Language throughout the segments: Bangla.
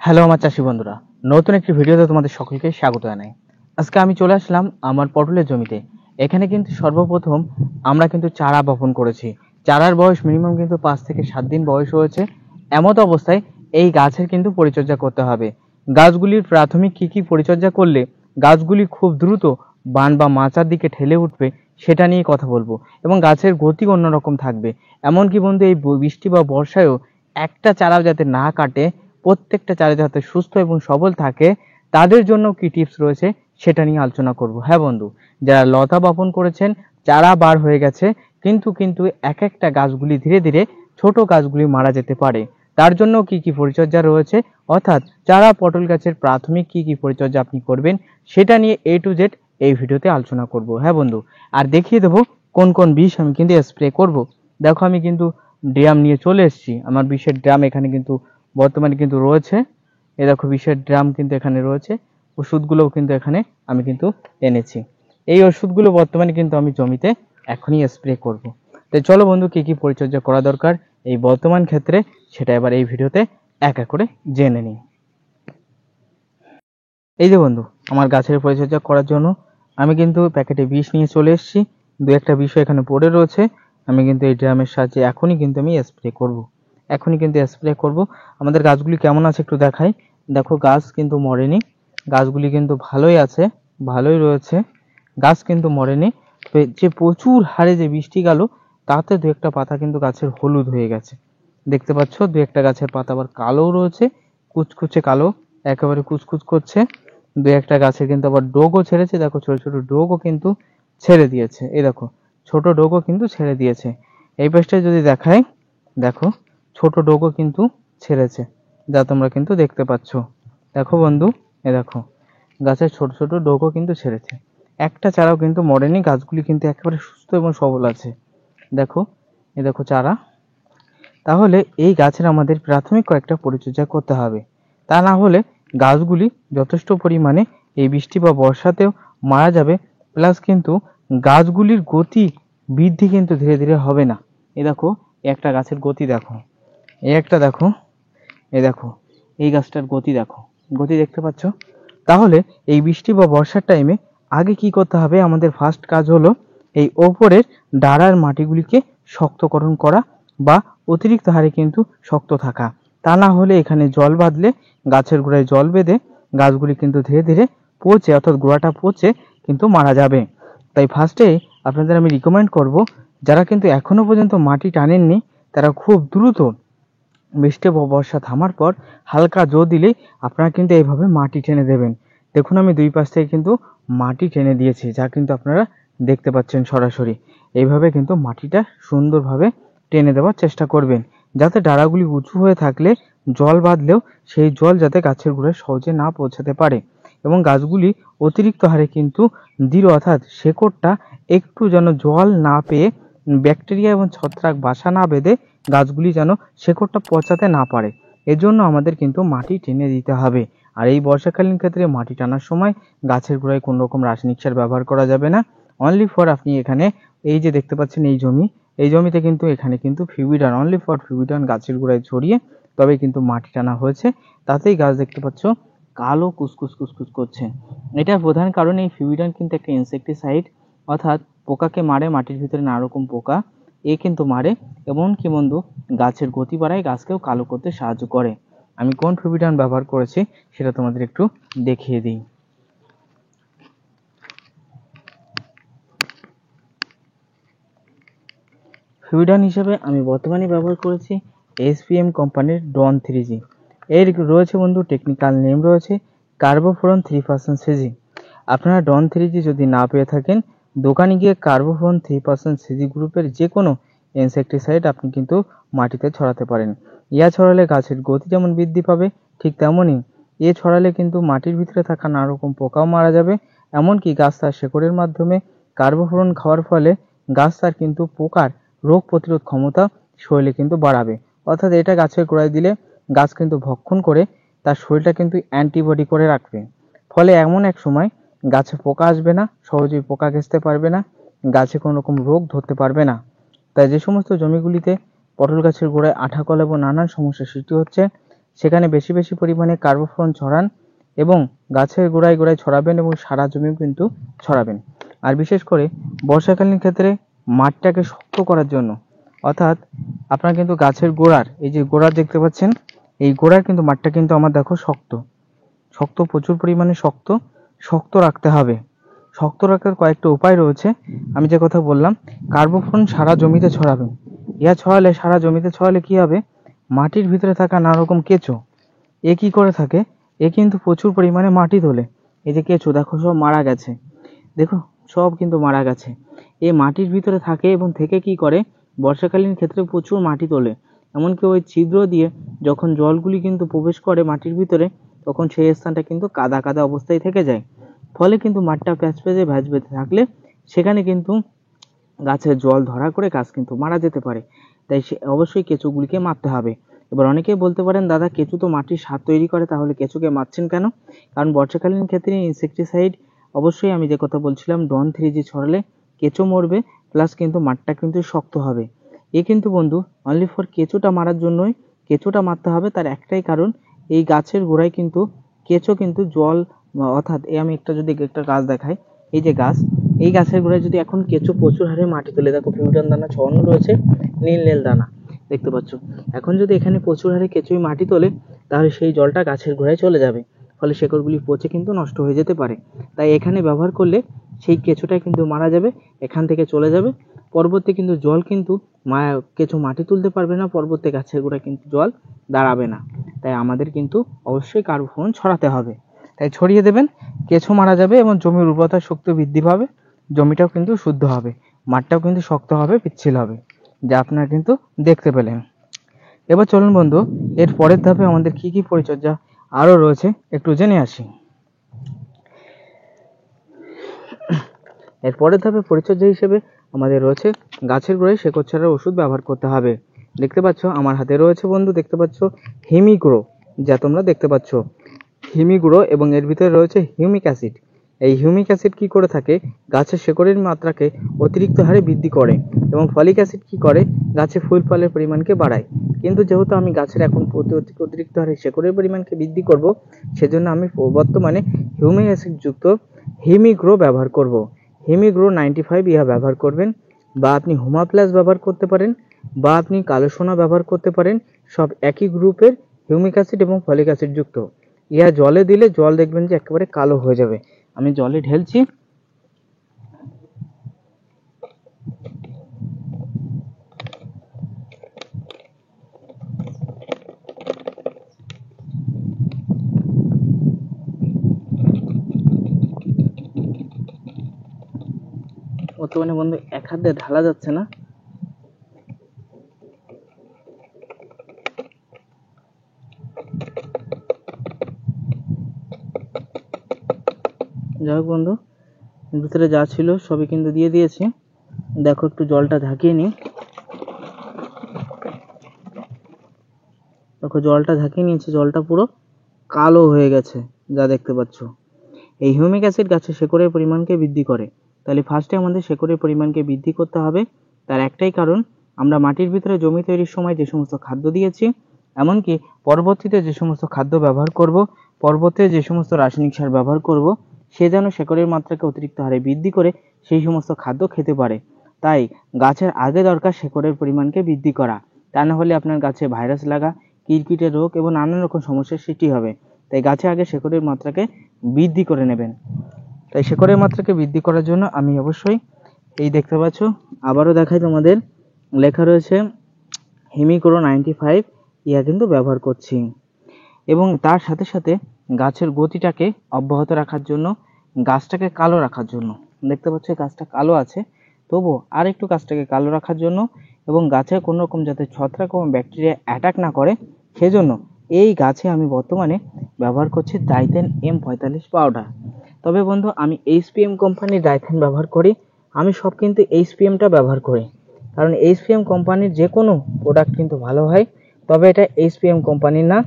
হ্যালো আমার চাষি বন্ধুরা, নতুন একটি ভিডিওতে তোমাদের সকলকে স্বাগত জানাই। আজকে আমি চলে আসলাম আমার পটলের জমিতে। এখানে কিন্তু সর্বপ্রথম আমরা কিন্তু চারা বপন করেছি। চারার বয়স মিনিমাম কিন্তু 5 থেকে 7 দিন বয়স হয়েছে। এমত অবস্থায় এই গাছের কিন্তু পরিচর্যা করতে হবে। গাছগুলির প্রাথমিক কি পরিচর্যা করলে গাছগুলি খুব দ্রুত বান বা মাচার দিকে ঠেলে উঠবে সেটা নিয়ে কথা বলবো, এবং গাছের গতি অন্যরকম থাকবে। এমনকি বন্ধু, এই বৃষ্টি বা বর্ষায়ও একটা চারা যাতে না কাটে, প্রত্যেকটা চারা যাতে সুস্থ এবং সবল থাকে, তাদের জন্য কি টিপস রয়েছে সেটা নিয়ে আলোচনা করব। হ্যাঁ বন্ধু, যারা লতা বপন করেছেন, চারা বার হয়ে গেছে, কিন্তু এক একটা গাছগুলি ধীরে ধীরে ছোট গাছগুলি মারা যেতে পারে, তার জন্য কি পরিচর্যা রয়েছে, অর্থাৎ চারা পটল গাছের প্রাথমিক কি পরিচর্যা আপনি করবেন সেটা নিয়ে A to Z এই ভিডিওতে আলোচনা করব। হ্যাঁ বন্ধু, আর দেখিয়ে দেবো কোন কোন বিষ আমি কিন্তু স্প্রে করব। দেখো, আমি কিন্তু ড্রাম নিয়ে চলে এসেছি। আমার বিষের ড্রাম এখানে কিন্তু বর্তমানে কিন্তু রয়েছে। এই দেখো, বিষের ড্রাম কিন্তু এখানে রয়েছে। ওষুধগুলোও কিন্তু এখানে আমি কিন্তু এনেছি। এই ওষুধগুলো বর্তমানে কিন্তু আমি জমিতে এখনই স্প্রে করব। তাই চলো বন্ধু, কি পরিচর্যা করা দরকার এই বর্তমান ক্ষেত্রে সেটা এবার এই ভিডিওতে এক এক করে জেনে নিই। এই যে বন্ধু, আমার গাছের পরিচর্যা করার জন্য আমি কিন্তু প্যাকেটে বিষ নিয়ে চলে এসেছি। দু একটা বিষ এখানে পড়ে রয়েছে। আমি কিন্তু এই ড্রামের সাহায্যে এখনই কিন্তু আমি স্প্রে করব। আমাদের গাছগুলি কেমন আছে একটু দেখাই। দেখো, গাছ কিন্তু মরেনি, গাছগুলি কিন্তু ভালোই আছে, ভালোই রয়েছে, গাছ কিন্তু মরেনি। যে প্রচুর হারে যে বৃষ্টি গেল, তাতে দু একটা পাতা কিন্তু গাছের হলুদ হয়ে গেছে। দেখতে পাচ্ছ, দু একটা গাছের পাতা আবার কালো রয়েছে, কুচকুচে কালো, একেবারে কুচকুচ করছে। দু একটা গাছে কিন্তু আবার ডোগও ছেড়েছে। দেখো, ছোট ছোট ডোগও কিন্তু ছেড়ে দিয়েছে। এই দেখো, ছোট ডোগও কিন্তু ছেড়ে দিয়েছে। এই পাশটায় যদি দেখাই, দেখো ছোট ডোগও কিন্তু ছেড়েছে, যা তোমরা কিন্তু দেখতে পাচ্ছ। দেখো বন্ধু, এ দেখো, গাছের ছোট ছোট ডোগও কিন্তু ছেড়েছে। একটা চারাও কিন্তু মরেনি, গাছগুলি কিন্তু একেবারে সুস্থ এবং সবল আছে। দেখো, এ দেখো চারা। তাহলে এই গাছের আমাদের প্রাথমিক কয়েকটা পরিচর্যা করতে হবে, তা না হলে গাছগুলি যথেষ্ট পরিমাণে এই বৃষ্টি বা বর্ষাতেও মারা যাবে। প্লাস কিন্তু গাছগুলির গতি বৃদ্ধি কিন্তু ধীরে ধীরে হবে না। এই দেখো, একটা গাছের গতি দেখো, এই একটা দেখো, এই দেখো, এই গাছটার গতি দেখো, গতি দেখতে পাচ্ছ? তাহলে এই বৃষ্টি বা বর্ষার টাইমে আগে কি করতে হবে, আমাদের ফার্স্ট কাজ হলো এই ওপরের ডাঁড়ার মাটিগুলিকে শক্তকরণ করা বা অতিরিক্ত হারে কিন্তু শক্ত থাকা। তা না হলে এখানে জল বাঁধলে, গাছের গোড়ায় জল বেঁধে গাছগুলি কিন্তু ধীরে ধীরে পচে, অর্থাৎ গোড়াটা পচে কিন্তু মারা যাবে। তাই ফার্স্টে আপনাদের আমি রিকমেন্ড করব, যারা কিন্তু এখনো পর্যন্ত মাটি টানেননি, তারা খুব দ্রুত বৃষ্টি বা বর্ষা থামার পর হালকা জো দিলেই আপনারা কিন্তু এইভাবে মাটি টেনে দেবেন। দেখুন, আমি দুই পাশ থেকে কিন্তু মাটি টেনে দিয়েছি, যা কিন্তু আপনারা দেখতে পাচ্ছেন সরাসরি। এইভাবে কিন্তু মাটিটা সুন্দরভাবে টেনে দেওয়ার চেষ্টা করবেন, যাতে ডাঁড়াগুলি উঁচু হয়ে থাকলে জল বাঁধলেও সেই জল যাতে গাছের গোড়ায় সহজে না পৌঁছাতে পারে, এবং গাছগুলি অতিরিক্ত হারে কিন্তু দৃঢ়, অর্থাৎ শেকড়টা একটু যেন জল না পেয়ে, ব্যাকটেরিয়া এবং ছত্রাক বাসা না বেঁধে গাছগুলি যেন শেকড়টা পচাতে না পারে, এজন্য আমাদের কিন্তু মাটি টেনে দিতে হবে। আর এই বর্ষাকালীন ক্ষেত্রে মাটি টানার সময় গাছের গোড়ায় কোনো রকম রাসায়নিক সার ব্যবহার করা যাবে না। অনলি ফর আপনি এখানে এই যে দেখতে পাচ্ছেন এই জমিতে কিন্তু এখানে কিন্তু ফিউবিডান, অনলি ফর ফিউবিডান গাছের গোড়ায় ছড়িয়ে তবে কিন্তু মাটি টানা হয়েছে। তাতেই গাছ দেখতে পাচ্ছ কালো কুসকুস কুসকুস করছে। এটার প্রধান কারণ, এই ফিউবিডান কিন্তু একটা ইনসেক্টিসাইড, অর্থাৎ পোকাকে মারে, মাটির ভিতরে নানা রকম পোকা এ কিন্তু মারে। এমনকি বন্ধু, গাছের গতি বাড়ায়, গাছকেও কালো করতে সাহায্য করে। আমি কোন ফিউবিডান ব্যবহার করেছি সেটা তোমাদের একটু দেখিয়ে দিই। ফিউবিডান হিসেবে আমি বর্তমানে ব্যবহার করেছি SPM কোম্পানির ডন 3G। এর রয়েছে বন্ধু টেকনিক্যাল নেম রয়েছে কার্বোফোরন 3% সিজি। আপনারা ডন 3G যদি না পেয়ে থাকেন, দোকানে গিয়ে কার্বোফোরন 3% সিজি গ্রুপের যে কোনো ইনসেক্টিসাইড আপনি কিন্তু মাটিতে ছড়াতে পারেন। ইয়া ছড়ালে গাছের গতি যেমন বৃদ্ধি পাবে, ঠিক তেমনই এ ছড়ালে কিন্তু মাটির ভিতরে থাকা নানা রকম পোকাও মারা যাবে। এমনকি গাছ তার শেকড়ের মাধ্যমে কার্বোফোরন খাওয়ার ফলে গাছ তার কিন্তু পোকার রোগ প্রতিরোধ ক্ষমতা শরীরে কিন্তু বাড়াবে। অর্থাৎ এটা গাছের গোড়ায় দিলে গাছ কিন্তু ভক্ষণ করে তার শরীরটা কিন্তু অ্যান্টিবডি করে রাখবে। ফলে এমন এক সময় গাছে পোকা আসবে না, সহজেই পোকা ঘেঁষতে পারবে না, গাছে কোনো রকম রোগ ধরতে পারবে না। তাই যে সমস্ত জমিগুলিতে পটল গাছের গোড়ায় আঠা কলা এবং নানান সমস্যার সৃষ্টি হচ্ছে, সেখানে বেশি বেশি পরিমাণে কার্বোফোন ছড়ান এবং গাছের গোড়ায় গোড়ায় ছড়াবেন এবং সারা জমিও কিন্তু ছড়াবেন। আর বিশেষ করে বর্ষাকালীন ক্ষেত্রে মাঠটাকে শক্ত করার জন্য, অর্থাৎ আপনার কিন্তু গাছের গোড়ার, এই যে গোড়া দেখতে পাচ্ছেন, এই গোড়ার কিন্তু মাঠটা কিন্তু আমার দেখো শক্ত শক্ত, প্রচুর পরিমাণে শক্ত শক্ত রাখতে হবে। শক্ত রাখার কয়েকটা উপায় রয়েছে। আমি যে কথা বললাম, কার্বোফোন সারা জমিতে ছড়াবেন। ইয়া ছড়ালে, সারা জমিতে ছড়ালে কি হবে, মাটির ভিতরে থাকা নানা রকম কেঁচো এ কি করে থাকে, এ কিন্তু প্রচুর পরিমাণে মাটি তোলে। এই যে কেঁচো দেখো সব মারা গেছে, দেখো সব কিন্তু মারা গেছে। এ মাটির ভিতরে থাকে এবং থেকে কি করে, বর্ষাকালীন ক্ষেত্রে প্রচুর মাটি তোলে। এমনকি ওই ছিদ্র দিয়ে যখন জলগুলি কিন্তু প্রবেশ করে মাটির ভিতরে, তখন সেই স্থানটা কিন্তু কাদা কাদা অবস্থায় থেকে যায়। ফলে কিন্তু মাঠটা প্যাচপ্যাচে ভ্যাজভেজে থাকলে সেখানে কিন্তু গাছের জল ধরা করে গাছ কিন্তু মারা যেতে পারে। তাই অবশ্যই কেঁচোগুলিকে মারতে হবে। এবার অনেকেই বলতে পারেন, দাদা কেঁচো তো মাটির স্বাদ তৈরি করে, তাহলে কেঁচোকে মারছেন কেন? কারণ বর্ষাকালীন ক্ষেত্রে ইনসেকটিসাইড, অবশ্যই আমি যে কথা বলছিলাম, ডন 3G ছড়ালে কেঁচো মরবে, প্লাস কিন্তু মাঠটা কিন্তু শক্ত হবে। এ কিন্তু বন্ধু অনলি ফর কেঁচোটা মারার জন্যই, কেঁচোটা মারতে হবে। তার একটাই কারণ, এই গাছের গোড়ায় কিন্তু কেঁচো কিন্তু জল, অর্থাৎ আমি যদি একটা গাছ দেখাই, এই যে গাছ, এই গাছের গোড়ায় যদি এখন কেঁচো প্রচুর হারে মাটি তুলে, দেখো ফিউটন দানা ছড়ানো রয়েছে, নীল নীল দানা দেখতে পাচ্ছ। এখন যদি এখানে প্রচুর হারে কেঁচোই মাটি তোলে, তাহলে সেই জলটা গাছের গোড়ায় চলে যাবে, ফলে শেকড়গুলি পচে কিন্তু নষ্ট হয়ে যেতে পারে। তাই এখানে ব্যবহার করলে সেই কেঁচোটা কিন্তু মারা যাবে, এখান থেকে চলে যাবে। পরবর্তী কিন্তু জল কিন্তু কেঁচো মাটি তুলতে পারবে না, পরবর্তী গাছের গোড়ায় কিন্তু জল দাঁড়াবে না। তাই আমাদের কিন্তু অবশ্যই কার্বোফোন ছড়াতে হবে। তাই ছড়িয়ে দেবেন, কেঁচো মারা যাবে এবং জমির উর্বরতা শক্তি বৃদ্ধি পাবে, জমিটাও কিন্তু শুদ্ধ হবে, মাঠটাও কিন্তু শক্ত হবে, পিচ্ছিল হবে, যা আপনারা কিন্তু দেখতে পেলেন। এবার চলুন বন্ধু, এর পরের ধাপে আমাদের কি কি পরিচর্যা আরো রয়েছে একটু জেনে আসি। এর পরের ধাপে পরিচর্যা হিসেবে আমাদের রয়েছে গাছের গোড়ায় শেকড় ছাড়ার ওষুধ ব্যবহার করতে হবে। দেখতে পাচ্ছ আমার হাতে রয়েছে বন্ধু, দেখতে পাচ্ছ হিমিগ্রো, যা তোমরা দেখতে পাচ্ছ হিমিগ্রো, এবং এর ভিতরে রয়েছে হিউমিক অ্যাসিড। এই হিউমিক অ্যাসিড কি করে থাকে, গাছের শেকড়ের মাত্রাকে অতিরিক্ত হারে বৃদ্ধি করে, এবং ফলিক অ্যাসিড কি করে, গাছে ফুল ফলের পরিমাণকে বাড়ায়। কিন্তু যেহেতু আমি গাছের এখন অতিরিক্ত হারে শেকড়ের পরিমাণকে বৃদ্ধি করব, সেজন্য আমি বর্তমানে হিউমিক অ্যাসিড যুক্ত হিমিগ্রো ব্যবহার করব। হিমিগ্রো 95 ইহা ব্যবহার করবেন, বা আপনি হুমা প্লাস ব্যবহার করতে পারেন, বা আপনি কালো সোনা ব্যবহার করতে পারেন। সব একই গ্রুপের হিউমিক অ্যাসিড এবং ফলিক অ্যাসিড যুক্ত। ইহা জলে দিলে জল দেখবেন যে একেবারে কালো হয়ে যাবে। আমি জলে ঢেলছি, বর্তমানে বন্ধু এক হাত দিয়ে ঢালা যাচ্ছে না। যাই হোক বন্ধু, ভিতরে যা ছিল সবই কিন্তু দিয়ে দিয়েছি। দেখো একটু জলটা ঝাঁকিয়ে নিই, দেখো জলটা ঝাঁকিয়ে নিয়েছি, জলটা পুরো কালো হয়ে গেছে যা দেখতে পাচ্ছ। এই হিউমিক অ্যাসিড গাছের শেকড়ের পরিমাণকে বৃদ্ধি করে। তাহলে ফার্স্টে আমাদের শেকড়ের পরিমাণকে বৃদ্ধি করতে হবে। তার একটাই কারণ, আমরা মাটির ভিতরে জমি তৈরির সময় যে সমস্ত খাদ্য দিয়েছি, এমনকি পরবর্তীতে যে সমস্ত খাদ্য ব্যবহার করব, পরবর্তীতে যে সমস্ত রাসায়নিক সার ব্যবহার করব, সে যেন শেকড়ের মাত্রাকে অতিরিক্ত হারে বৃদ্ধি করে সেই সমস্ত খাদ্য খেতে পারে। তাই গাছের আগে দরকার শেকড়ের পরিমাণকে বৃদ্ধি করা, তা না হলে আপনার গাছে ভাইরাস লাগা, কিরকিটে রোগ এবং নানান রকম সমস্যার সৃষ্টি হবে। তাই গাছে আগে শেকড়ের মাত্রাকে বৃদ্ধি করে নেবেন। তাই শেকড়ের মাত্রাকে বৃদ্ধি করার জন্য আমি অবশ্যই, এই দেখতে পাচ্ছ, আবারও দেখাই তোমাদের, লেখা রয়েছে হিমিগ্রো 95 ইহা কিন্তু ব্যবহার করছি। এবং তার সাথে সাথে গাছের গতিটাকে অব্যাহত রাখার জন্য, গাছটাকে কালো রাখার জন্য, দেখতে পাচ্ছ গাছটা কালো আছে, তবু আর একটু গাছটাকে কালো রাখার জন্য এবং গাছের কোনো রকম যাতে ছত্রাক এবং ব্যাকটেরিয়া অ্যাটাক না করে, সেজন্য এই গাছে আমি বর্তমানে ব্যবহার করছি ডাইথেন M45 পাউডার। তবে বন্ধু আমি HPM কোম্পানির ডাইথেন ব্যবহার করি, আমি সব কিন্তু HPMটা ব্যবহার করি, কারণ HPM কোম্পানির যে কোনো প্রোডাক্ট কিন্তু ভালো হয়। তবে এটা HPM কোম্পানির না,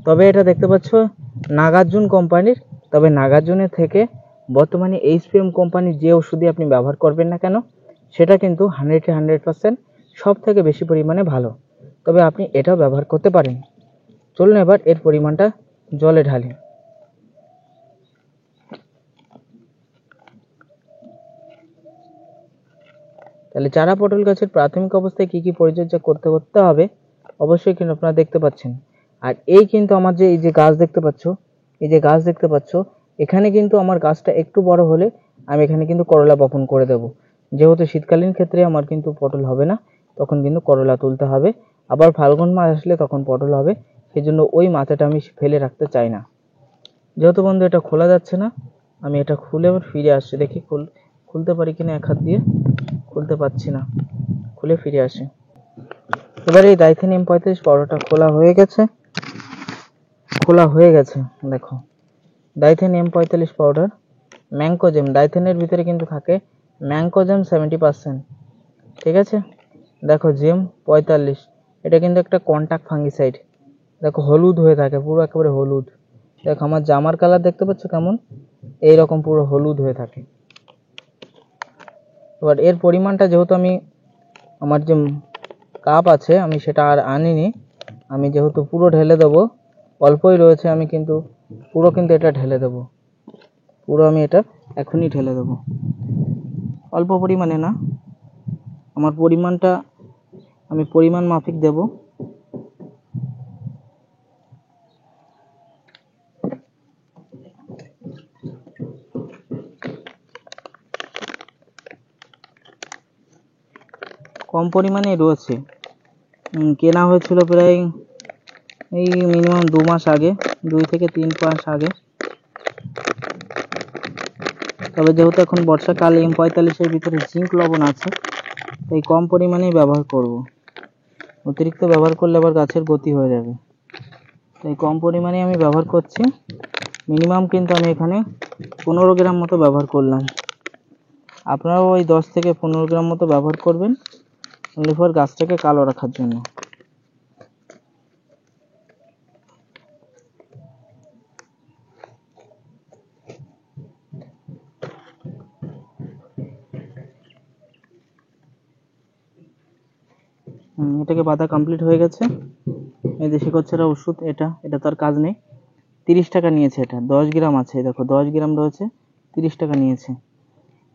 তবে এটা দেখতে পাচ্ছ নাগার্জুন কোম্পানির। তবে নাগার্জুনের থেকে বর্তমানে HPM কোম্পানির যে ওষুধই আপনি ব্যবহার করবেন না কেন, সেটা কিন্তু 100% সব থেকে বেশি পরিমাণে ভালো। তবে আপনি এটাও ব্যবহার করতে পারেন। চলুন এবার এর পরিমাণটা জলে ঢালি। তাহলে চারা পটল গাছের প্রাথমিক অবস্থায় কি কি পরিচর্যা করতে হবে অবশ্যই কিন্তু আপনারা দেখতে পাচ্ছেন। আর এই কিন্তু আমার যে এই যে গাছ দেখতে পাচ্ছ, এখানে কিন্তু আমার গাছটা একটু বড় হলে আমি এখানে কিন্তু করলা বপন করে দেব। যেহেতু শীতকালীন ক্ষেত্রে আমার কিন্তু পটল হবে না, তখন কিন্তু করলা তুলতে হবে। আবার ফাল্গুন মাস আসলে তখন পটল হবে, সেই জন্য ওই মাচাটা আমি ফেলে রাখতে চাই না। যেহেতু বন্ধু এটা খোলা যাচ্ছে না, আমি এটা খুলে আবার ফিরে আসছি, দেখি খুলতে পারি কিনা। এক হাত দিয়ে খুলতে পারছি না, খুলে ফিরে আসি। এবার এই ডাইথেন M35 পাউডারটা খোলা হয়ে গেছে। দেখো ডাইথেন M45 পাউডার, ম্যাঙ্কোজেম, ডাইথেনের ভিতরে কিন্তু থাকে ম্যাঙ্কোজেম 70%, ঠিক আছে। দেখো জেম 45, এটা কিন্তু একটা কন্টাক্ট ফাঙ্গিসাইড। দেখো হলুদ হয়ে থাকে, পুরো একেবারে হলুদ। দেখো আমার জামার কালার দেখতে পাচ্ছ কেমন, এইরকম পুরো হলুদ হয়ে থাকে। এবার এর পরিমাণটা যেহেতু আমার যে কাপ আছে আমি সেটা আর আনিনি, আমি যেহেতু পুরো ঢেলে দেবো, অল্পই রয়েছে, আমি কিন্তু পুরো কিন্তু এটা ঢেলে দেবো, পুরো আমি এটা এখনই ঢেলে দেবো। অল্প পরিমাণে না, আমার পরিমাণটা আমি পরিমাণ মাফিক দেব। কম পরিমাণে রয়েছে, কেনা হয়েছিল প্রায় এই মিনিমাম 2 মাস আগে, 2 থেকে 3 মাস আগে। তবে যেহেতু এখন বর্ষাকাল, M45-এর ভিতরে জিঙ্ক লবণ আছে, তাই কম পরিমাণেই ব্যবহার করব। অতিরিক্ত ব্যবহার করলে আবার গাছের গতি হয়ে যাবে, তাই কম পরিমাণে আমি ব্যবহার করছি। মিনিমাম কিন্তু আমি এখানে 15 গ্রাম মতো ব্যবহার করলাম। আপনারাও ওই 10 থেকে 15 গ্রাম মতো ব্যবহার করবেন, অনলি ফর গাছটাকে কালো রাখার জন্য। এটাকে বাঁধা কমপ্লিট হয়ে গেছে। এই দেশি কচ্ছরা ওষুধ, এটা তার কাজ নেই। 30 টাকা নিয়েছে, এটা 10 গ্রাম আছে, দেখো 10 গ্রাম রয়েছে, 30 টাকা নিয়েছে।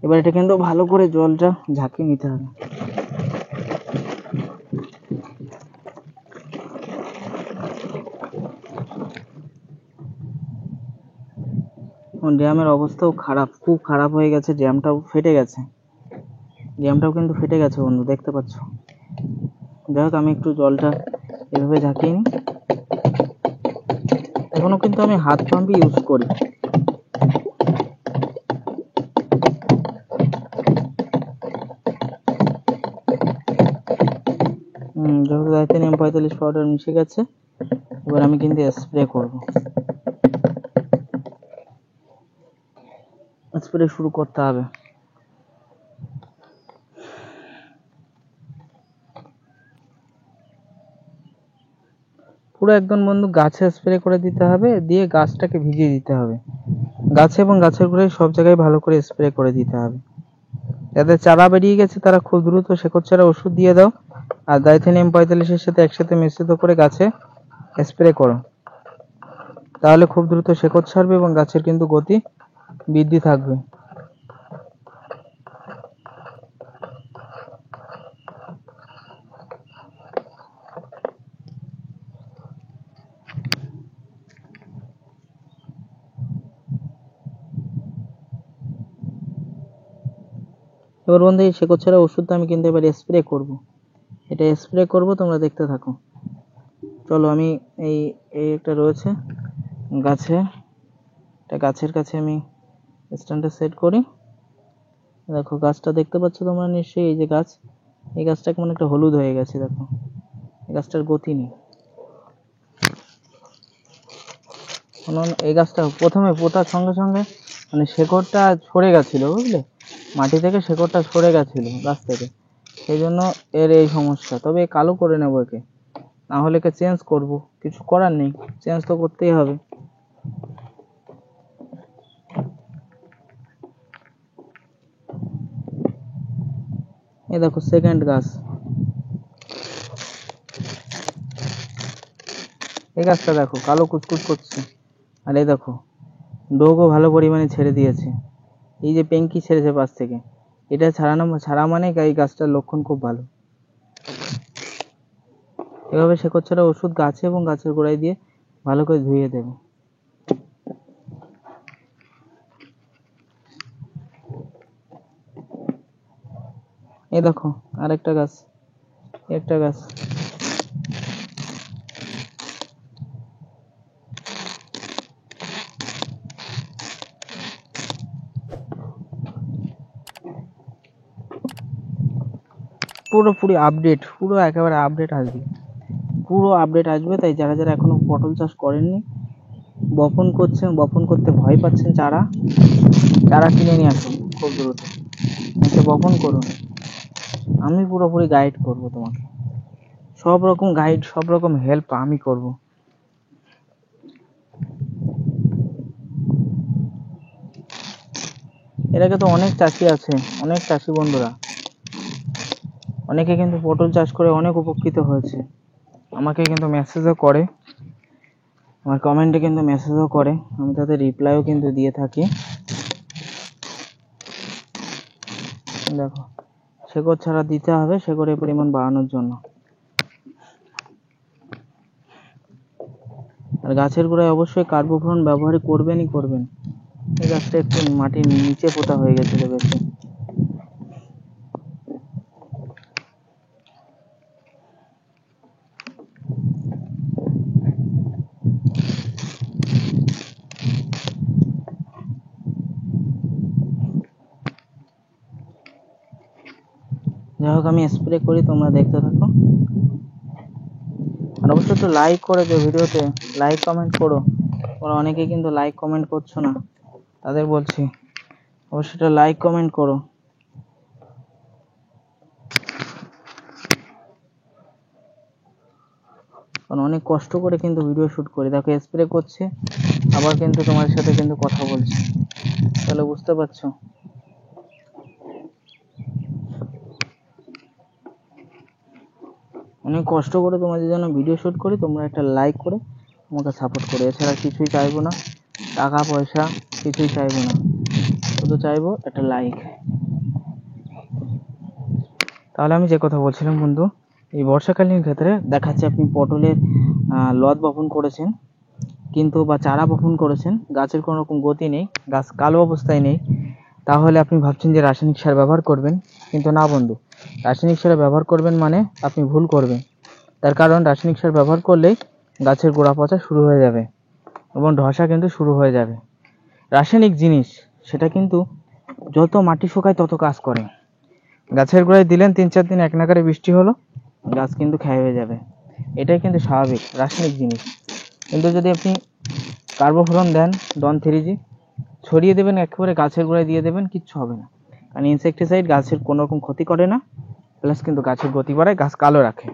এবার এটা কিন্তু ভালো করে জলটা ঝাঁকিয়ে নিতে হবে। ড্যামের অবস্থাও খারাপ, খুব খারাপ হয়ে গেছে, ড্যামটাও কিন্তু ফেটে গেছে বন্ধু, দেখতে পাচ্ছ। যাই হোক, আমি একটু জলটা এভাবে ঝাঁকিয়ে নিই। এখনো কিন্তু আমি হাত পাম্পই ইউজ করি। যেহেতু ডাইথেন M45 পাউডার মিশে গেছে, এবার আমি কিন্তু স্প্রে করব। স্প্রে শুরু করতে হবে। পুরো একদম বন্ধু গাছে স্প্রে করে দিতে হবে, দিয়ে গাছটাকে ভিজিয়ে দিতে হবে। গাছে এবং গাছের গোড়ায় সব জায়গায় ভালো করে স্প্রে করে দিতে হবে। যাদের চারা বেরিয়ে গেছে তারা খুব দ্রুত শেকড় চারা ওষুধ দিয়ে দাও, আর ডাইথেন M45-এর সাথে একসাথে মিশ্রিত করে গাছে স্প্রে করো, তাহলে খুব দ্রুত শেকড় ছাড়বে এবং গাছের কিন্তু গতি বৃদ্ধি থাকবে। এবার বন্ধু এই শেকড় ছাড়া ওষুধটা আমি কিন্তু এবার স্প্রে করব। এটা স্প্রে করব, তোমরা দেখতে থাকো। চলো, আমি এই একটা রয়েছে গাছে, এটা গাছের কাছে আমি স্ট্যান্ডে সেট করি। দেখো গাছটা দেখতে পাচ্ছ তোমরা নিশ্চয়ই, এই যে গাছ, এই গাছটা কেমন একটা হলুদ হয়ে গেছে, দেখো এই গাছটার গতি নেই। এই গাছটা প্রথমে পোতার সঙ্গে সঙ্গে মানে শেকড়টা সরে গেছিল, বুঝলে, মাটি থেকে শেকড়টা সরে গেছিল গাছ থেকে, সেই জন্য এর এই সমস্যা। তবে কালো করে নেবো একে, না হলে একে চেঞ্জ করব, কিছু করার নেই, চেঞ্জ তো করতেই হবে। এই দেখো সেকেন্ড গাছ, এই গাছটা দেখো কালো কুচকুচ করছে, আর এই দেখো ডোগও ভালো পরিমাণে ছেড়ে দিয়েছে। এই যে পেঙ্কি ছেড়েছে পাশ থেকে, এটা ছাড়া মানে এই গাছটার লক্ষণ খুব ভালো। এভাবে শেকড় ছাড়া ওষুধ গাছে এবং গাছের গোড়ায় দিয়ে ভালো করে ধুইয়ে দেবে। এই দেখো আরেকটা গাছ, একটা গাছ। পুরোপুরি আপডেট, পুরো একেবারে আপডেট আসবে, পুরো আপডেট আসবে। তাই যারা যারা এখনো পটল চাষ করেননি, বপন করছেন, বপন করতে ভয় পাচ্ছেন, চারা কিনে নিয়ে আসুন খুব দ্রুত, এসে বপন করুন। আমি পুরোপুরি গাইড করব তোমাকে, সব রকম গাইড, সব রকম হেল্প আমি করব। এর আগে তো অনেক চাষি আছে, অনেক চাষি বন্ধুরা, অনেকে কিন্তু পটল চাষ করে অনেক উপকৃত হয়েছে। আমাকে কিন্তু মেসেজও করে, আমার কমেন্টে কিন্তু মেসেজও করে, আমি তাদের রিপ্লাইও কিন্তু দিয়ে থাকি। দেখো শেকড় ছাড়া দিতে হবে, শেকড়ের পরিমাণ বাড়ানোর জন্য। আর গাছের গোড়ায় অবশ্যই কার্বোফ্লন ব্যবহার করবেনই করবেন। এই গাছটা একটু মাটির নিচে পোতা হয়ে গেছিল বেশি। যাই হোক আমি স্প্রে করি, তোমরা দেখতে থাকো। আর অবশ্যই একটু লাইক করে দিও, ভিডিওতে লাইক কমেন্ট করো। তোমরা অনেকে কিন্তু লাইক কমেন্ট করছো না, তাদের বলছি অবশ্যই একটা লাইক কমেন্ট করো। কারণ অনেক কষ্ট করে কিন্তু ভিডিও শুট করি। দেখো স্প্রে করছে, আবার কিন্তু তোমার সাথে কিন্তু কথা বলছি, তাহলে বুঝতে পারছো। অনেক কষ্ট করে তোমাদের জন্য ভিডিও শুট করি, তোমরা একটা লাইক করে আমাকে সাপোর্ট করো। এছাড়া কিছুই চাইবো না, টাকা পয়সা কিছুই চাইবো না, শুধু চাইবো একটা লাইক। তাহলে আমি যে কথা বলছিলাম বন্ধু, এই বর্ষাকালীন ক্ষেত্রে দেখাচ্ছে আপনি পটলের লত বপন করেছেন কিন্তু, বা চারা বপন করেছেন, গাছের কোনো রকম গতি নেই, গাছ কালো অবস্থায় নেই, তাহলে আপনি ভাবছেন যে রাসায়নিক সার ব্যবহার করবেন, কিন্তু না বন্ধু, রাসায়নিক সার ব্যবহার করবেন মানে আপনি ভুল করবেন। তার কারণ রাসায়নিক সার ব্যবহার করলেই গাছের গোড়া পচা শুরু হয়ে যাবে এবং ধসা কিন্তু শুরু হয়ে যাবে। রাসায়নিক জিনিস সেটা কিন্তু যত মাটি শুকায় তত কাজ করে। গাছের গোড়ায় দিলেন, 3-4 দিন এক নাগারে বৃষ্টি হলো, গাছ কিন্তু ক্ষয় হয়ে যাবে, এটাই কিন্তু স্বাভাবিক রাসায়নিক জিনিস। কিন্তু যদি আপনি কার্বোফ্লন দেন, ডন 3G ছড়িয়ে দেবেন, একেবারে গাছের গোড়ায় দিয়ে দেবেন, কিচ্ছু হবে না। কারণ ইনসেকটিসাইড গাছের কোনো রকম ক্ষতি করে না, প্লাস কিন্তু গাছের গতি বাড়ায়, গাছ কালো রাখে।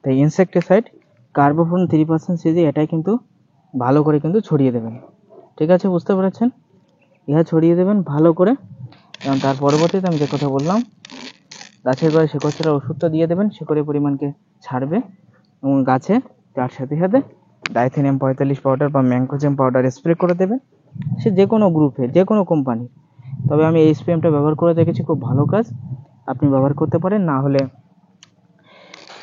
তাই ইনসেকটিসাইড কার্বোফ্লন 3% CG এটাই কিন্তু ভালো করে কিন্তু ছড়িয়ে দেবেন। ঠিক আছে, বুঝতে পেরেছেন? ইহা ছড়িয়ে দেবেন ভালো করে। এবং তার পরবর্তীতে আমি যে কথা বললাম, গাছের গোড়ায় শেকড় ছাড়া ওষুধটা দিয়ে দেবেন, শেকড়ের পরিমাণকে ছাড়বে এবং গাছে তার সাথে সাথে ডাইথেনিয়াম 45 পাউডার বা ম্যাঙ্কোজেম পাউডার স্প্রে করে দেবেন, সে যে কোনো গ্রুপে, যে কোনো কোম্পানি। তবে আমি এই স্প্রেমটা ব্যবহার করে দেখেছি, খুব ভালো কাজ, আপনি ব্যবহার করতে পারেন। না হলে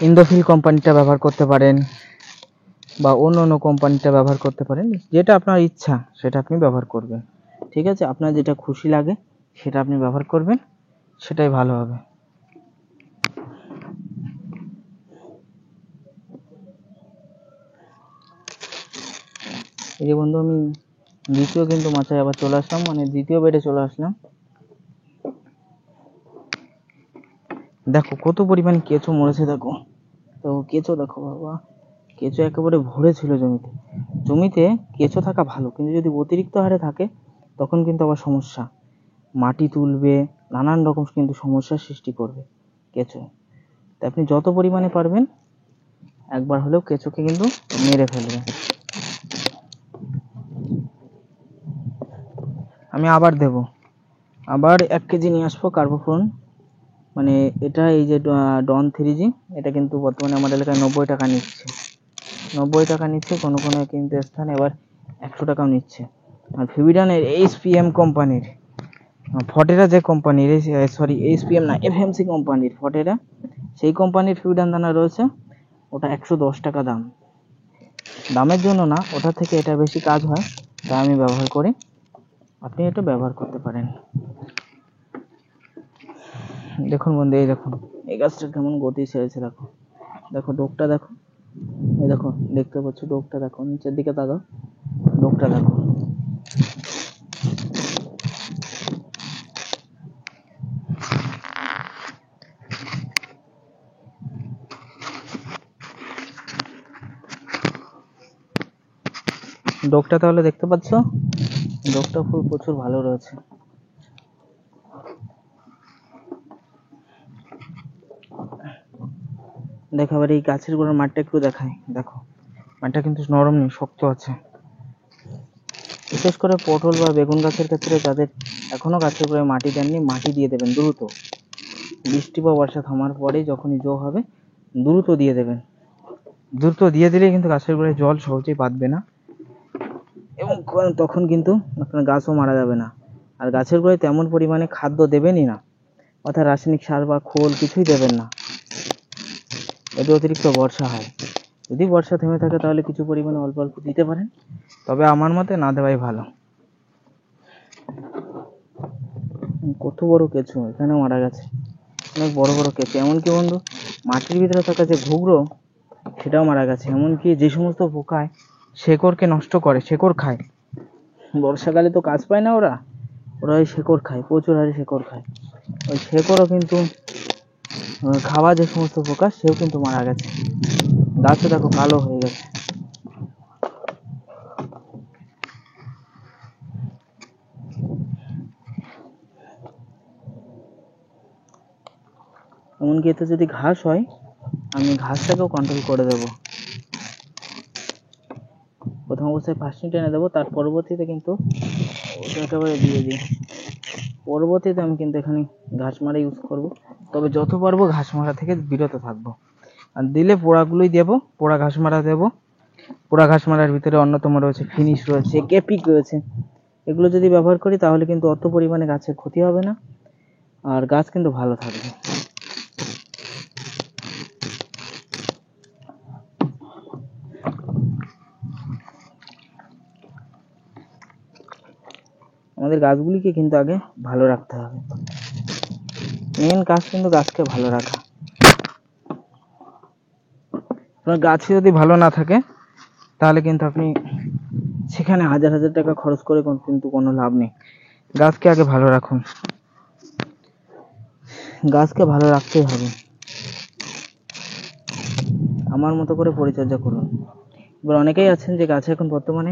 ইন্দোফিল কোম্পানিটা ব্যবহার করতে পারেন, বা অন্য অন্য কোম্পানিটা ব্যবহার করতে পারেন, যেটা আপনার ইচ্ছা সেটা আপনি ব্যবহার করবেন। ঠিক আছে, আপনার যেটা খুশি লাগে সেটা আপনি ব্যবহার করবেন, সেটাই ভালো হবে। এই যে বন্ধু আমি দ্বিতীয় কিন্তু মাচায় আবার চলে আসলাম, মানে দ্বিতীয় বেডে চলে আসলাম। দেখো কত পরিমাণ কেঁচো মরেছে, দেখো তো কেঁচো, দেখো বাবা, কেঁচো একেবারে ভরে ছিল জমিতে। জমিতে কেঁচো থাকা ভালো, কিন্তু যদি অতিরিক্ত হারে থাকে তখন কিন্তু আবার সমস্যা, মাটি তুলবে, নানান রকম কিন্তু সমস্যার সৃষ্টি করবে কেঁচো। তাই আপনি যত পরিমাণে পারবেন একবার হলেও কেঁচোকে কিন্তু মেরে ফেলবেন। আমি আবার দেব, আবার 1 কেজি নিয়ে আসবো কার্বোফ্লন, মানে এটা এই যে ডন 3G, এটা কিন্তু বর্তমানে আমার এলাকায় 90 টাকা নিচ্ছে। 90 টাকা নিচ্ছে, কোনো কোনো কিন্তু স্থানে এবার 100 টাকাও নিচ্ছে। আর ফেভিডানের এইচপিএম কোম্পানির ফটেরা যে কোম্পানির, সরি এইচপিএম না, এফএমসি কোম্পানির ফটেরা, সেই কোম্পানির ফেভিডান দানা রয়েছে, ওটা 110 টাকা দাম। দামের জন্য না, ওটা থেকে এটা বেশি কাজ হয়, তাই আমি ব্যবহার করি, আপনি এটা ব্যবহার করতে পারেন। দেখুন বন্ধু, এই দেখুন এই গাছটা কেমন গতি ছেড়েছে, দেখো দেখো ডোকটা দেখো, এই দেখো দেখতে পাচ্ছ ডোকটা, দেখো নিচের দিকে তাকাও, ডোকটা দেখো। ডোকটা তাহলে দেখতে পাচ্ছ, ডোকটা ফুল প্রচুর ভালো রয়েছে। দেখো আবার এই গাছের গোড়ার মাঠটা একটু দেখাই, দেখো মাঠটা কিন্তু নরম নেই, শক্ত আছে। বিশেষ করে পটল বা বেগুন গাছের ক্ষেত্রে যাদের এখনো গাছের গোড়ায় মাটি দেননি, মাটি দিয়ে দেবেন দ্রুত। বৃষ্টি বা বর্ষা থামার পরে যখনই জো হবে, দ্রুত দিয়ে দেবেন। দ্রুত দিয়ে দিলে কিন্তু গাছের গোড়ায় জল সহজেই বাঁধবে না, এবং তখন কিন্তু আপনার গাছও মারা যাবে না। আর গাছের গোড়ায় তেমন পরিমাণে খাদ্য দেবেনই না, অর্থাৎ রাসায়নিক সার বা খোল কিছুই দেবেন না, যদি অতিরিক্ত বর্ষা হয়। যদি বর্ষা থেমে থাকে তাহলে কিছু পরিমাণে অল্প অল্প দিতে পারেন, তবে আমার মতে না দেওয়াই ভালো। কত বড় কেঁচো এখানে মারা গেছে, অনেক বড় বড় কেঁচো। এমনকি বন্ধু মাটির ভিতরে থাকা যে ঘুঘরো, সেটাও মারা গেছে। এমনকি যে সমস্ত পোকায় শেকড়কে নষ্ট করে, শেকড় খায়, বর্ষাকালে তো কাজ পায় না ওরা, ওরা ওই শেকড় খায়, প্রচুর হারে শেকড় খায়। ওই শেকড়ও কিন্তু খাওয়া যে সমস্ত পোকা, সেও কিন্তু মারা গেছে। গাছও দেখো কালো হয়ে গেছে। এমনকি এতে যদি ঘাস হয়, আমি ঘাসটাকেও কন্ট্রোল করে দেবো। প্রথম অবস্থায় ফার্স্টিং টেনে দেবো, তার পরবর্তীতে কিন্তু একেবারে দিয়ে দিই। পরবর্তীতে আমি কিন্তু এখানে ঘাস মারা ইউজ করব, তবে যত পারবো ঘাস মারা থেকে বিরত থাকবো। আর দিলে পোড়াগুলোই দেবো, পোড়া ঘাস মারা দেবো। পোড়া ঘাস মারার ভিতরে অন্যতম রয়েছে ফিনিশ, রয়েছে কেপিক রয়েছে। এগুলো যদি ব্যবহার করি তাহলে কিন্তু অত পরিমাণে গাছের ক্ষতি হবে না, আর গাছ কিন্তু ভালো থাকবে। আমাদের গাছগুলিকে কিন্তু আগে ভালো রাখতে হবে, মেন কাজ কিন্তু গাছকে ভালো রাখা। আপনার গাছ যদি ভালো না থাকে তাহলে কিন্তু আপনি সেখানে হাজার হাজার টাকা খরচ করে কিন্তু কোনো লাভ নেই। গাছকে আগে ভালো রাখুন, গাছকে ভালো রাখতেই হবে, আমার মতো করে পরিচর্যা করুন। এবার অনেকেই আছেন যে গাছে এখন বর্তমানে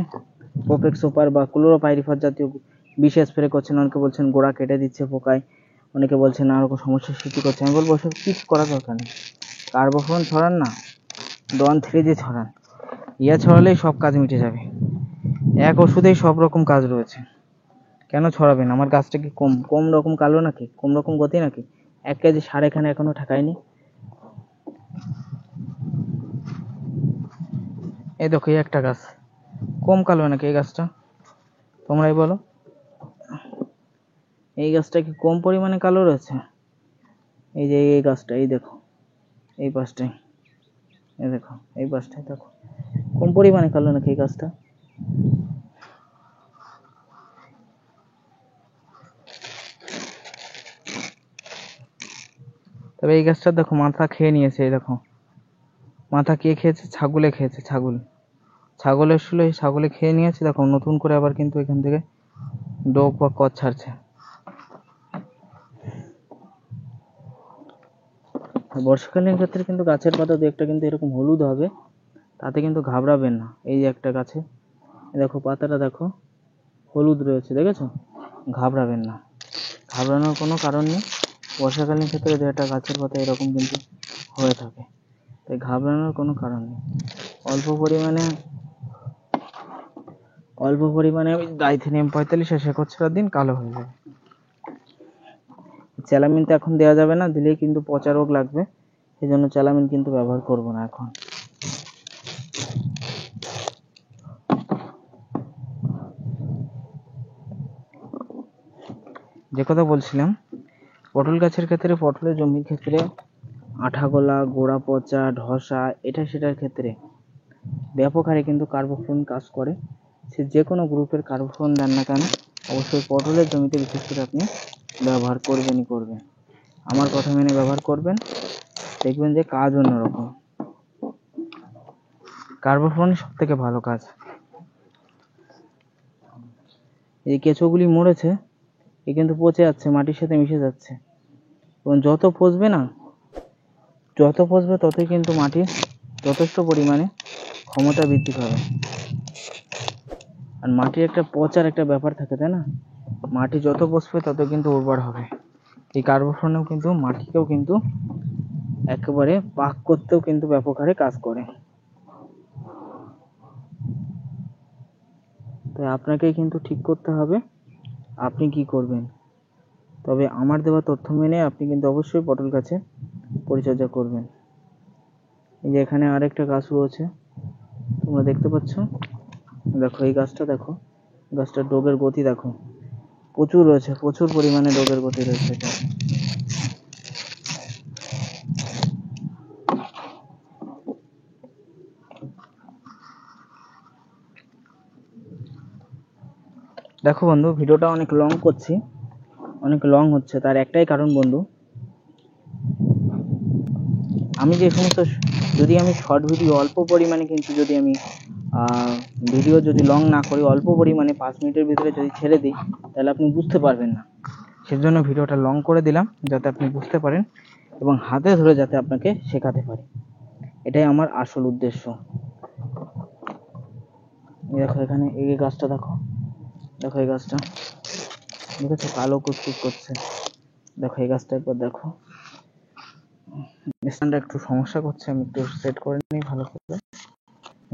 প্রোপেক সুপার বা ক্লোরোপাইরিফস জাতীয় বিষ স্প্রে করছেন, অনেকে বলছেন গোড়া কেটে দিচ্ছে পোকায়, অনেকে বলছেন আরো সমস্যার সৃষ্টি করছে। আমি বলবো ওসব কিছু করার দরকার নেই, কার্বোফোন ছড়ান না, ডন 3G ছড়ান, ছড়ালেই সব কাজ মিটে যাবে। এক ওষুধেই সব রকম কাজ রয়েছে, কেন ছড়াবেন? আমার গাছটা কি কম রকম কালো নাকি, কম রকম গতি নাকি? 1 কেজি সার এখানে এখনো ঠেকায়নি। এই দেখো এই একটা গাছ কম কালো নাকি? এই গাছটা তোমরাই বলো, এই গাছটা কি কম পরিমাণে কালো রয়েছে? এই যে এই গাছটা, এই দেখো এই পাশটায়, এই দেখো এই পাশটায়, দেখো কম পরিমাণে কালো নাকি এই গাছটা? তবে এই গাছটা দেখো মাথা খেয়ে নিয়েছে, এই দেখো মাথা কে খেয়েছে? ছাগলে খেয়েছে, ছাগল এসেছিল, এই ছাগলে খেয়ে নিয়েছে। দেখো নতুন করে আবার কিন্তু এখান থেকে ডোক বা কচ ছাড়ছে। বর্ষাকালীন ক্ষেত্রে কিন্তু গাছের পাতা দু একটা কিন্তু এরকম হলুদ হবে, তাতে কিন্তু ঘাবড়াবেন না। এই যে একটা গাছে দেখো পাতাটা দেখো হলুদ রয়েছে, দেখেছো? ঘাবড়াবেন না, ঘাবড়ানোর কোনো কারণ নেই। বর্ষাকালীন ক্ষেত্রে দু একটা গাছের পাতা এরকম কিন্তু হয়ে থাকে, তাই ঘাবড়ানোর কোনো কারণ নেই। অল্প পরিমাণে ডাইথেনিয়াম 45 আর শেকড় ছাড়ার দিন কালো হয়ে যাবে। চ্যালামিন তো এখন দেওয়া যাবে না, দিলেই কিন্তু পচা রোগ লাগবে, সেই জন্য চ্যালামিন কিন্তু ব্যবহার করব না এখন। যে কথা বলছিলাম, পটল গাছের ক্ষেত্রে, পটলের জমির ক্ষেত্রে আঠা গলা, গোড়া পচা, ধসা, এটা সেটার ক্ষেত্রে ব্যাপক হারে কিন্তু কার্বোফ্লুন কাজ করে। সে যে কোনো গ্রুপের কার্বোফ্লুন দেন না কেন, অবশ্যই পটলের জমিতে বিশেষ করে আপনি ব্যবহার করবেনই করবেন। আমার কথা মেনে ব্যবহার করবেন, দেখবেন যে কাজ অন্যরকম। কার্বোফ্লুন সব থেকে ভালো কাজ। এই কেঁচোগুলি মরেছে, এ কিন্তু পচে যাচ্ছে, মাটির সাথে মিশে যাচ্ছে, এবং যত পচবে না, যত পচবে ততই কিন্তু মাটির যথেষ্ট পরিমাণে ক্ষমতা বৃদ্ধি পাবে। আর মাটির একটা পচার একটা ব্যাপার থাকে, তাই না? মাটি যত পচবে তত কিন্তু উর্বর হবে। এই কার্বোফ্লুনও কিন্তু মাটিকেও কিন্তু একেবারে পাক করতেও কিন্তু ব্যাপক হারে কাজ করে। তাই আপনাকেই কিন্তু ঠিক করতে হবে আপনি কি করবেন। তবে আমার দেওয়া তথ্য মেনে আপনি কিন্তু অবশ্যই পটল গাছে পরিচর্যা করবেন। এই যে এখানে আরেকটা গাছ রয়েছে, তোমরা দেখতে পাচ্ছ, দেখো এই গাছটা, দেখো গাছটার ডোগের গতি দেখো, প্রচুর রয়েছে, প্রচুর পরিমাণে ডোগের গতি রয়েছে। এটা দেখো বন্ধু, ভিডিওটা অনেক লং করছি, অনেক লং হচ্ছে, তার একটাই কারণ বন্ধু, আমি যে সমস্ত, যদি আমি শর্ট ভিডিও অল্প পরিমাণে, কিন্তু যদি আমি ভিডিও যদি লং না করি, অল্প পরিমাণে 5 মিনিটের ভিতরে যদি ছেড়ে দিই, তাহলে আপনি বুঝতে পারবেন না। সেজন্য ভিডিওটা লং করে দিলাম, যাতে আপনি বুঝতে পারেন এবং হাতে ধরে যাতে আপনাকে শেখাতে পারি, এটাই আমার আসল উদ্দেশ্য। দেখো এখানে এই গাছটা দেখো, দেখো এই গাছটা দেখেছো, কালো কুচকুচ করছে। দেখো এই গাছটা একবার দেখো, স্ট্যান্ডটা একটু সমস্যা করছে, আমি একটু সেট করে নিই ভালো করে,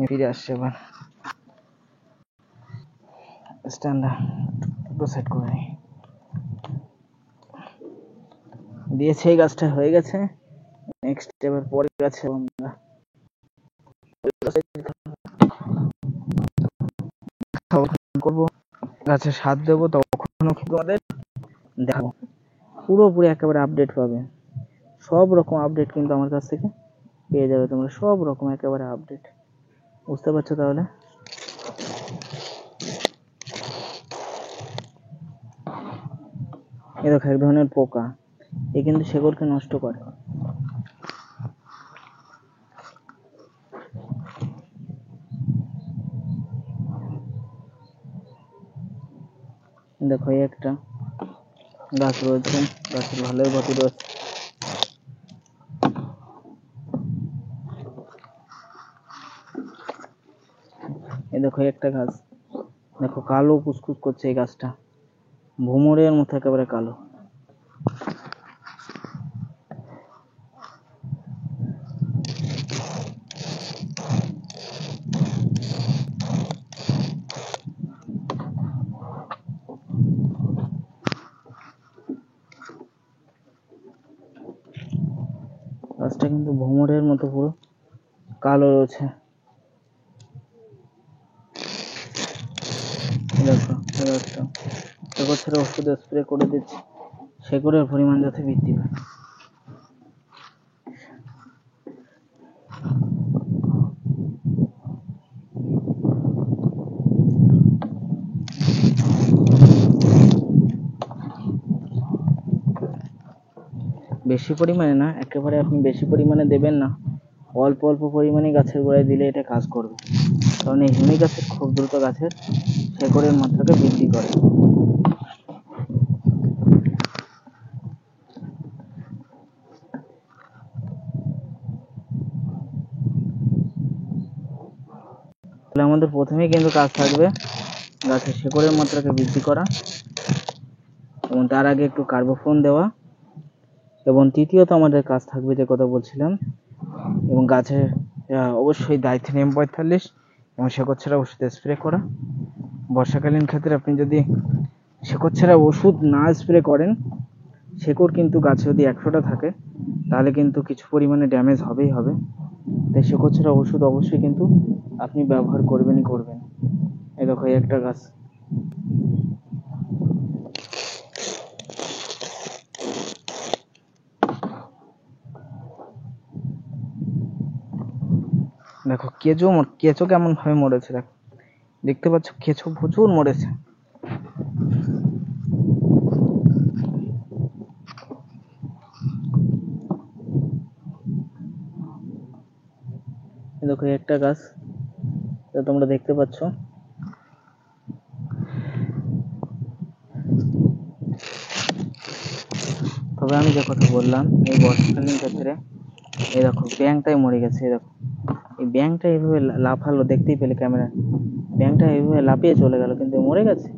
ফিরে আসছে এবার। স্ট্যান্ডটা একটু সেট করে নিই, দিয়েছে, এই গাছটা হয়ে গেছে। নেক্সট এবার পরের গাছে আমরা করবো, গাছে সার দেবো, তখনও কিন্তু আমাদের দেখো পুরোপুরি একেবারে আপডেট পাবে। সব রকম আপডেট কিন্তু আমার কাছ থেকে পেয়ে যাবে তোমরা, সব রকম একেবারে আপডেট। বুঝতে পারছো তাহলে? এ দেখো এক ধরনের পোকা, এ কিন্তু শেকড়কে নষ্ট করে। দেখো এই একটা গাছ রয়েছে, গাছের ভালোই গতি রয়েছে। এই দেখো একটা গাছ, দেখো কালো কুচকুচ করছে এই গাছটা, ভোমরের মতো একেবারে কালো। গাছটা কিন্তু ভোমরের মতো পুরো কালো রয়েছে। দেখো শেকড় ছেড়ে ওষুধ স্প্রে করে দিচ্ছি, শেকড়ের পরিমাণ যাতে বৃদ্ধি পায়। বেশি পরিমাণে না, একেবারে আপনি বেশি পরিমাণে দেবেন না, অল্প অল্প পরিমাণে গাছের গোড়ায় দিলে এটা কাজ করবে, কারণ এই হিউমিক অ্যাসিড খুব দ্রুত গাছের শেকড়ের মাত্রাকে বৃদ্ধি করে। তাহলে আমাদের প্রথমেই কিন্তু কাজ থাকবে গাছের শেকড়ের মাত্রাকে বৃদ্ধি করা, এবং তার আগে একটু কার্বোফ্লুন দেওয়া, এবং তৃতীয়ত আমাদের কাজ থাকবে যে কথা বলছিলাম, এবং গাছের অবশ্যই ডাইথেনিয়াম 45 এবং শেকড় ছেঁড়া ওষুধ স্প্রে করা। বর্ষাকালীন ক্ষেত্রে আপনি যদি শেকড় ছেঁড়া ওষুধ না স্প্রে করেন, শেকড় কিন্তু গাছে যদি 100টা থাকে, তাহলে কিন্তু কিছু পরিমাণে ড্যামেজ হবেই হবে। তাই শেকড় ছেঁড়া ওষুধ অবশ্যই কিন্তু আপনি ব্যবহার করবেনই করবেন। এই দেখো এই একটা গাছ, দেখো কেঁচো কেমন ভাবে মরেছে, দেখো দেখতে পাচ্ছ কেঁচো প্রচুর মরেছে। দেখো একটা গাছ তোমরা দেখতে পাচ্ছ। তবে আমি যে কথা বললাম এই বর্ষাকালীন ক্ষেত্রে, এই দেখো ব্যাঙটাই মরে গেছে। এই দেখো এই ব্যাঙটা এইভাবে লাফালো, দেখতেই পেলে ক্যামেরা, ব্যাঙটা এইভাবে লাফিয়ে চলে গেল কিন্তু মরে গেছে?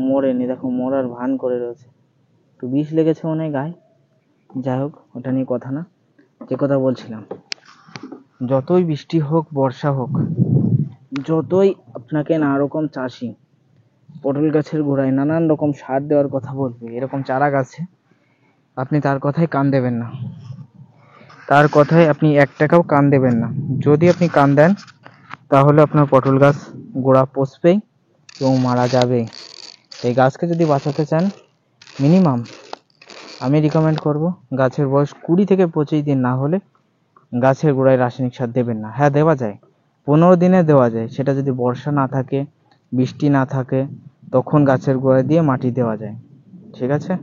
মরেনি, দেখো মরার ভান করে রয়েছে, একটু বিষ লেগেছে মনে হয় গায়ে। যাই হোক, ওটা নিয়ে কথা না, যে কথা বলছিলাম, যতই বৃষ্টি হোক বর্ষা হোক, যতই আপনাকে নানা রকম চাষি পটল গাছের গোড়ায় নানান রকম সার দেওয়ার কথা বলবে, এরকম চারা গাছে আপনি তার কথায় কান দেবেন না, তার কথায় আপনি 1 টাকাও কান দেবেন না। যদি আপনি কান দেন তাহলে আপনার পটল গাছ গোড়া পচবেই এবং মারা যাবে। এই গাছকে যদি বাঁচাতে চান, মিনিমাম আমি রিকমেন্ড করব গাছের বয়স 20 থেকে 25 দিন না হলে গাছের গোড়ায় রাসায়নিক সার দেবেন না। হ্যাঁ, দেওয়া যায়, 15 দিনে দেওয়া যায়, সেটা যদি বর্ষা না থাকে, বৃষ্টি না থাকে, তখন গাছের গোড়ায় দিয়ে মাটি দেওয়া যায়, ঠিক আছে?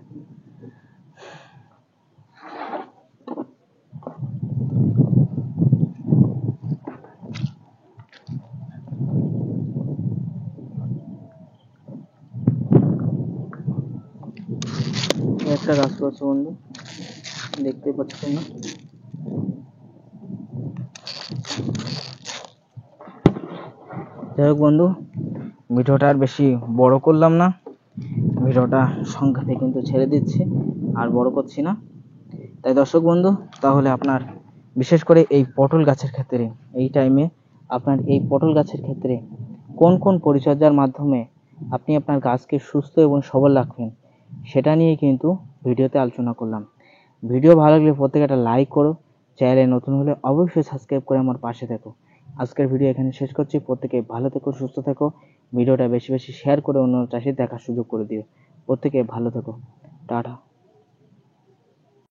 একটা গাছ রয়েছে বন্ধু, দেখতে পাচ্ছ না? যাই হোক বন্ধু, ভিডিওটা আর বেশি বড় করলাম না, ভিডিওটা সংখ্যাতে কিন্তু ছেড়ে দিচ্ছি, আর বড় করছি না। তাই দর্শক বন্ধু, তাহলে আপনার বিশেষ করে এই পটল গাছের ক্ষেত্রে, এই টাইমে আপনার এই পটল গাছের ক্ষেত্রে কোন কোন পরিচর্যার মাধ্যমে আপনি আপনার গাছকে সুস্থ এবং সবল রাখবেন, সেটা নিয়ে কিন্তু ভিডিওতে আলোচনা করলাম। ভিডিও ভালো লাগলে প্রত্যেকে একটা লাইক করো, চ্যানেলে নতুন হলে অবশ্যই সাবস্ক্রাইব করে আমার পাশে থেকো। আজকের ভিডিও এখানে শেষ করছি, প্রত্যেকে ভালো থেকো, সুস্থ থেকো, ভিডিওটা বেশি বেশি শেয়ার করে অন্য চাষি দেখার সুযোগ করে দিও। প্রত্যেকে ভালো থেকো, টাটা।